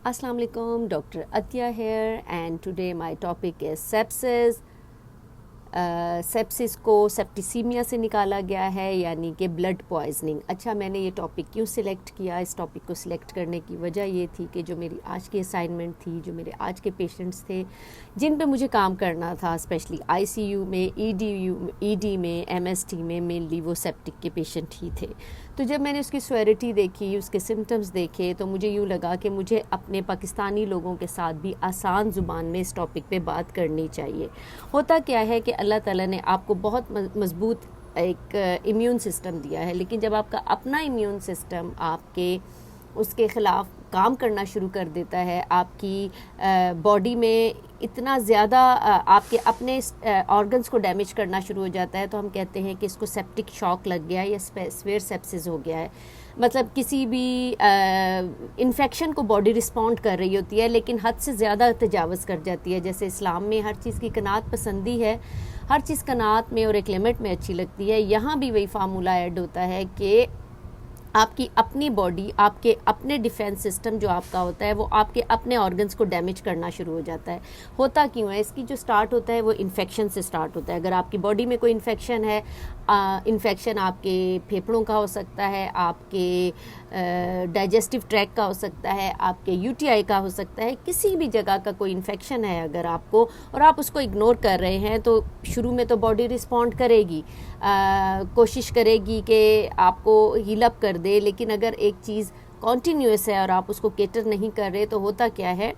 Assalamu alaikum, Dr. Atya here, and today my topic is sepsis. Sepsis को septicaemia से निकाला गया है, यानी कि ब्लड पॉइजनिंग। अच्छा, मैंने ये टॉपिक क्यों सिलेक्ट किया? इस टॉपिक को सिलेक्ट करने की वजह ये थी कि जो मेरी आज की असाइनमेंट थी, जो मेरे आज के पेशेंट्स थे जिन पे मुझे काम करना था, स्पेशली आईसीयू में, ईडी में, एमएसटी में, मेनली वो सेप्टिक के पेशेंट ही थे। तो जब मैंने उसकी स्वेरिटी देखी, उसके सिम्टम्स देखे, तो मुझे यूँ लगा कि मुझे अपने पाकिस्तानी लोगों के साथ भी आसान ज़ुबान में इस टॉपिक पे बात करनी चाहिए। होता क्या है कि अल्लाह ताला ने आपको बहुत मज़बूत एक इम्यून सिस्टम दिया है, लेकिन जब आपका अपना इम्यून सिस्टम आपके उसके ख़िलाफ़ काम करना शुरू कर देता है, आपकी बॉडी में इतना ज़्यादा आपके अपने ऑर्गन्स को डैमेज करना शुरू हो जाता है, तो हम कहते हैं कि इसको सेप्टिक शॉक लग गया है या स्वेयर सेप्सिस हो गया है। मतलब किसी भी इन्फेक्शन को बॉडी रिस्पॉन्ड कर रही होती है, लेकिन हद से ज़्यादा तजावज़ कर जाती है। जैसे इस्लाम में हर चीज़ की कनात पसंदी है, हर चीज़ कनात में और एक लिमिट में अच्छी लगती है। यहाँ भी वही फार्मूला ऐड होता है कि आपकी अपनी बॉडी, आपके अपने डिफेंस सिस्टम जो आपका होता है, वो आपके अपने ऑर्गन्स को डैमेज करना शुरू हो जाता है। होता क्यों है? इसकी जो स्टार्ट होता है वो इन्फेक्शन से स्टार्ट होता है। अगर आपकी बॉडी में कोई इन्फेक्शन है, इन्फेक्शन आपके फेफड़ों का हो सकता है, आपके डाइजेस्टिव ट्रैक का हो सकता है, आपके यूटीआई का हो सकता है, किसी भी जगह का कोई इन्फेक्शन है अगर आपको, और आप उसको इग्नोर कर रहे हैं, तो शुरू में तो बॉडी रिस्पॉन्ड करेगी, कोशिश करेगी कि आपको हील अप कर दे। लेकिन अगर एक चीज़ कॉन्टीन्यूअस है और आप उसको केटर नहीं कर रहे, तो होता क्या है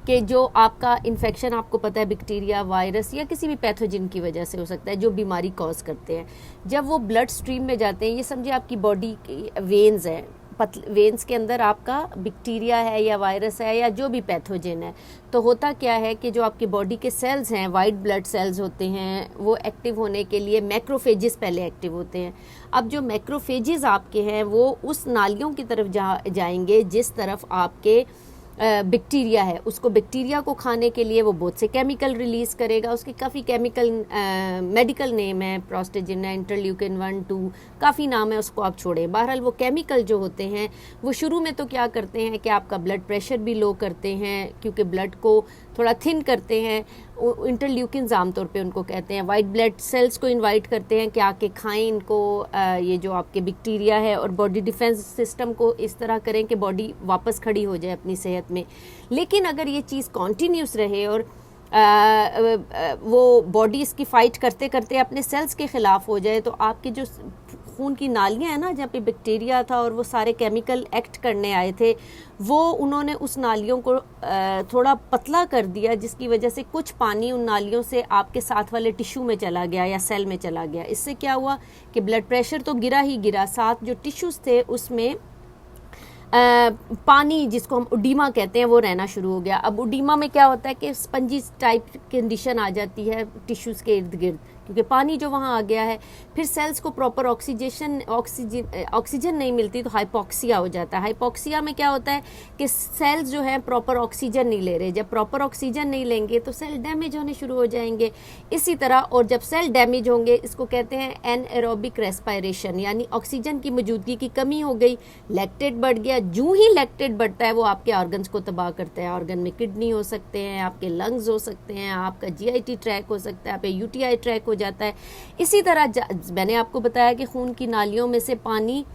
कि जो आपका इन्फेक्शन, आपको पता है बैक्टीरिया, वायरस या किसी भी पैथोजन की वजह से हो सकता है, जो बीमारी कॉज करते हैं, जब वो ब्लड स्ट्रीम में जाते हैं, ये समझिए आपकी बॉडी की वेन्स हैं, वेन्स के अंदर आपका बैक्टीरिया है या वायरस है या जो भी पैथोजन है, तो होता क्या है कि जो आपकी बॉडी के सेल्स हैं, वाइट ब्लड सेल्स होते हैं, वो एक्टिव होने के लिए मैक्रोफेजेस पहले एक्टिव होते हैं। अब जो मैक्रोफेजेस आपके हैं वो उस नालियों की तरफ जाएंगे जिस तरफ आपके बैक्टीरिया है। उसको बैक्टीरिया को खाने के लिए वो बहुत से केमिकल रिलीज़ करेगा। उसके काफ़ी केमिकल मेडिकल नेम है, प्रोस्टेजिन है, इंटरल्यूकिन 1, 2, काफ़ी नाम है, उसको आप छोड़ें। बहरहाल वो केमिकल जो होते हैं वो शुरू में तो क्या करते हैं कि आपका ब्लड प्रेशर भी लो करते हैं, क्योंकि ब्लड को थोड़ा थिन करते हैं। इंटरल्यूकिन्स आमतौर पे उनको कहते हैं। वाइट ब्लड सेल्स को इनवाइट करते हैं कि आके खाएं इनको, ये जो आपके बैक्टीरिया है, और बॉडी डिफेंस सिस्टम को इस तरह करें कि बॉडी वापस खड़ी हो जाए अपनी सेहत में। लेकिन अगर ये चीज़ कॉन्टीन्यूस रहे और वो बॉडी इसकी फ़ाइट करते करते अपने सेल्स के ख़िलाफ़ हो जाए, तो आपके जो खून की नालियाँ हैं ना, जहाँ पे बैक्टीरिया था और वो सारे केमिकल एक्ट करने आए थे, वो उन्होंने उस नालियों को थोड़ा पतला कर दिया, जिसकी वजह से कुछ पानी उन नालियों से आपके साथ वाले टिश्यू में चला गया या सेल में चला गया। इससे क्या हुआ कि ब्लड प्रेशर तो गिरा ही गिरा, साथ जो टिश्यूज़ थे उसमें पानी, जिसको हम उडीमा कहते हैं, वो रहना शुरू हो गया। अब उडीमा में क्या होता है कि स्पंजी टाइप कंडीशन आ जाती है टिश्यूज़ के इर्द गिर्द, क्योंकि पानी जो वहाँ आ गया है। फिर सेल्स को प्रॉपर ऑक्सीजन नहीं मिलती, तो हाइपोक्सिया हो जाता है। हाइपोक्सिया में क्या होता है कि सेल्स जो हैं प्रॉपर ऑक्सीजन नहीं ले रहे। जब प्रॉपर ऑक्सीजन नहीं लेंगे तो सेल डैमेज होने शुरू हो जाएंगे। इसी तरह, और जब सेल डैमेज होंगे, इसको कहते हैं एनएरोबिक रेस्पिरेशन, यानी ऑक्सीजन की मौजूदगी की कमी हो गई, लैक्टेट बढ़ गया। जूं ही लैक्टेट बढ़ता है वो आपके ऑर्गन्स को तबाह करता है। ऑर्गन में किडनी हो सकते हैं, आपके लंग्स हो सकते हैं, आपका जीआईटी ट्रैक हो सकता है, आपका यूटीआई ट्रैक हो जाता है। इसी तरह मैंने आपको बताया कि खून की नालियों में से पानी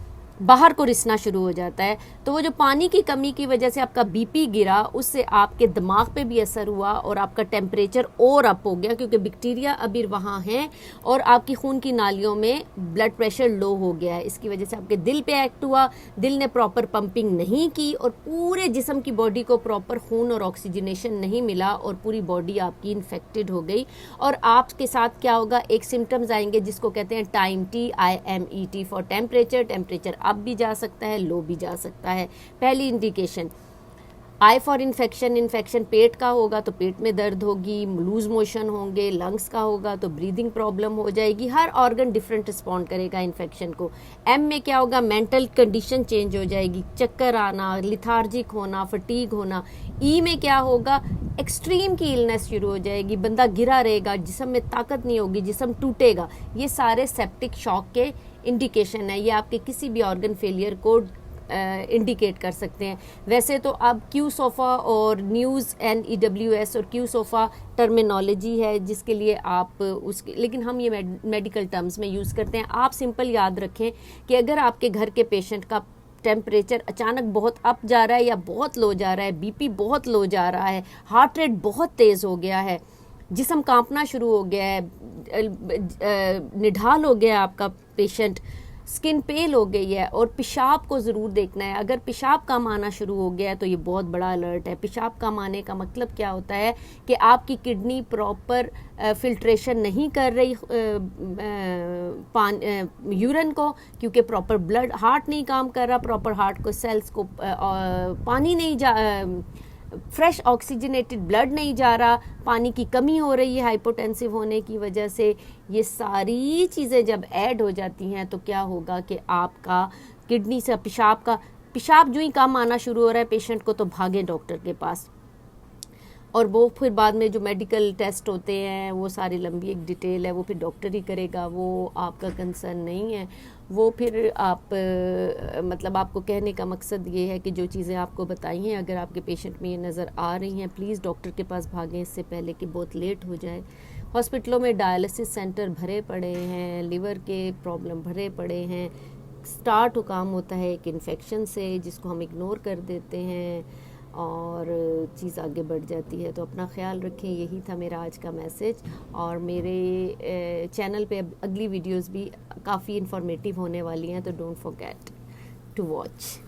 बाहर को रिसना शुरू हो जाता है, तो वो जो पानी की कमी की वजह से आपका बीपी गिरा, उससे आपके दिमाग पे भी असर हुआ और आपका टेम्परेचर और अप हो गया, क्योंकि बैक्टीरिया अभी वहाँ हैं और आपकी खून की नालियों में ब्लड प्रेशर लो हो गया है। इसकी वजह से आपके दिल पे एक्ट हुआ, दिल ने प्रॉपर पंपिंग नहीं की और पूरे जिस्म की बॉडी को प्रॉपर खून और ऑक्सीजनेशन नहीं मिला और पूरी बॉडी आपकी इन्फेक्टेड हो गई। और आपके साथ क्या होगा, एक सिम्टम्स आएंगे जिसको कहते हैं time, TIMET for temperature. Temperature up भी जा सकता है, लो भी जा सकता है। पहली indication. I for infection, infection पेट का होगा तो पेट में दर्द होगी, लूज मोशन होंगे। लंग्स का होगा तो ब्रीदिंग प्रॉब्लम हो जाएगी। हर ऑर्गन डिफरेंट रिस्पॉन्ड करेगा इन्फेक्शन को। एम में क्या होगा, मेंटल कंडीशन चेंज हो जाएगी, चक्कर आना, लिथार्जिक होना, फटीग होना। ई में क्या होगा, एक्सट्रीम की इलनेस शुरू हो जाएगी, बंदा गिरा रहेगा, जिस्म में ताकत नहीं होगी, जिस्म टूटेगा। ये सारे सेप्टिक शॉक के इंडिकेशन है। ये आपके किसी भी ऑर्गन फेलियर को इंडिकेट कर सकते हैं। वैसे तो अब क्यू सोफ़ा और न्यूज़ NEWS और क्यू सोफ़ा टर्मिनोलॉजी है जिसके लिए आप उसके, लेकिन हम ये मेडिकल टर्म्स में यूज़ करते हैं। आप सिंपल याद रखें कि अगर आपके घर के पेशेंट का टेम्परेचर अचानक बहुत अप जा रहा है या बहुत लो जा रहा है, BP बहुत लो जा रहा है, हार्ट रेट बहुत तेज़ हो गया है, जिस्म कांपना शुरू हो गया है, निढाल हो गया है आपका पेशेंट, स्किन पेल हो गई है, और पेशाब को ज़रूर देखना है। अगर पेशाब कम आना शुरू हो गया है तो ये बहुत बड़ा अलर्ट है। पेशाब कम आने का मतलब क्या होता है कि आपकी किडनी प्रॉपर फिल्ट्रेशन नहीं कर रही यूरिन को, क्योंकि प्रॉपर ब्लड, हार्ट नहीं काम कर रहा, प्रॉपर हार्ट को सेल्स को पानी नहीं जा, फ्रेश ऑक्सीजनेटेड ब्लड नहीं जा रहा, पानी की कमी हो रही है हाइपोटेंसिव होने की वजह से। ये सारी चीज़ें जब ऐड हो जाती हैं तो क्या होगा कि आपका किडनी से पेशाब जो ही कम आना शुरू हो रहा है पेशेंट को, तो भागे डॉक्टर के पास। और वो फिर बाद में जो मेडिकल टेस्ट होते हैं वो सारी लंबी एक डिटेल है, वो फिर डॉक्टर ही करेगा, वो आपका कंसर्न नहीं है। वो फिर आप मतलब आपको कहने का मकसद ये है कि जो चीज़ें आपको बताई हैं, अगर आपके पेशेंट में ये नज़र आ रही हैं, प्लीज़ डॉक्टर के पास भागें इससे पहले कि बहुत लेट हो जाए। हॉस्पिटलों में डायलिसिस सेंटर भरे पड़े हैं, लिवर के प्रॉब्लम भरे पड़े हैं। स्टार्ट काम होता है एक इन्फेक्शन से जिसको हम इग्नोर कर देते हैं और चीज़ आगे बढ़ जाती है। तो अपना ख्याल रखें, यही था मेरा आज का मैसेज। और मेरे चैनल पे अगली वीडियोस भी काफ़ी इन्फॉर्मेटिव होने वाली हैं, तो डोंट फॉरगेट टू वॉच।